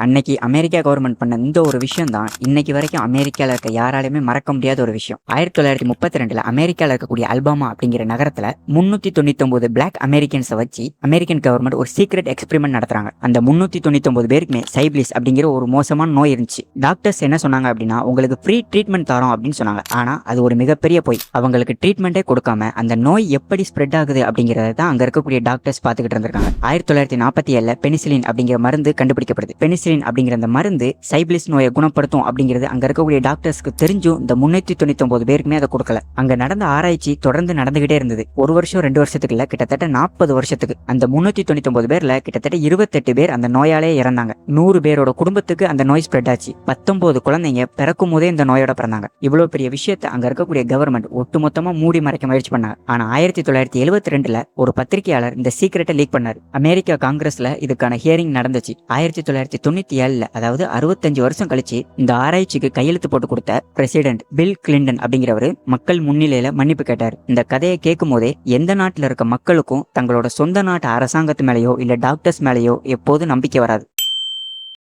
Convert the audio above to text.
அன்னைக்கு America government பண்ண இந்த ஒரு விஷயம் தான் இன்னைக்கு வரைக்கும் அமெரிக்கால இருக்க யாராலையுமே மறக்க முடியாத ஒரு விஷயம். 1932 அமெரிக்கால இருக்கக்கூடிய அல்பாமா அப்படிங்கிற நகரத்துல 399 பிளாக் அமெரிக்கன்ஸை வச்சு அமெரிக்கன் கவர்மெண்ட் ஒரு சீக்ரெட் எக்ஸ்பெரிமெண்ட் நடத்துறாங்க. அந்த 399 பேருக்குமே சைபிலிஸ் அப்படிங்கிற ஒரு மோசமான நோய் இருந்துச்சு. டாக்டர்ஸ் என்ன சொன்னாங்க அப்படின்னா, உங்களுக்கு ஃப்ரீ ட்ரீட்மெண்ட் தரோம் அப்படின்னு சொன்னாங்க. ஆனா அது ஒரு மிகப்பெரிய போய். அவங்களுக்கு ட்ரீட்மெண்ட்டே கொடுக்காம அந்த நோய் எப்படி ஸ்ப்ரெட் ஆகுது அப்படிங்கறத தான் அங்க இருக்கக்கூடிய டாக்டர்ஸ் பாத்துக்கிட்டு இருந்திருக்காங்க. 1947 பெனிசிலின் அப்படிங்கிற மருந்து கண்டுபிடிக்கப்படுது. பெனிசிலின் அப்படிங்கிற அந்த மருந்து சைபிலிஸ் நோயை குணப்படுத்தும் அப்படிங்கிறது அங்க இருக்கக்கூடிய டாக்டர்ஸ்க்கு தெரிஞ்சும் இந்த 399 பேருக்குமே அதை கொடுக்கல. அங்க நடந்த ஆராய்ச்சி தொடர்ந்து நடந்துகிட்டே இருந்தது. ஒரு வருஷம் 2 வருஷத்துக்கு இல்ல, கிட்டத்தட்ட 40 வருஷத்துக்கு. அந்த 399 பேர்ல கிட்டத்தட்ட 28 பேர் அந்த நோயாலே இறந்தாங்க. 100 பேரோட குடும்பத்துக்கு அந்த நோய் ஸ்ப்ரெட் ஆச்சு. 19 குழந்தைங்க பிறக்கும் போதே இந்த நோயோட பிறந்தாங்க. இவ்வளவு பெரிய விஷயத்தை அங்க இருக்கக்கூடிய கவர்மெண்ட் ஒட்டுமொத்தமா மூடி மறைக்க முயற்சி பண்ணாங்க. ஆனா 1972 ஒரு பத்திரிகையாளர் இந்த சீக்கிரட்டை லீக் பண்ணாரு. அமெரிக்கா காங்கிரஸ்ல இதுக்கான ஹியரிங் நடந்துச்சு. 1997 அதாவது 65 வருஷம் கழிச்சு இந்த ஆராய்ச்சிக்கு கையெழுத்து போட்டு கொடுத்த பிரசிடென்ட் பில் கிளின்டன் அப்படிங்கிறவரு மக்கள் முன்னிலையில மன்னிப்பு கேட்டார். இந்த கதையை கேட்கும் போதே எந்த நாட்டுல இருக்க மக்களுக்கும் தங்களோட சொந்த நாட்டு அரசாங்கத்து மேலேயோ இல்ல டாக்டர்ஸ் மேலேயோ எப்போதும் நம்பிக்கை வராது.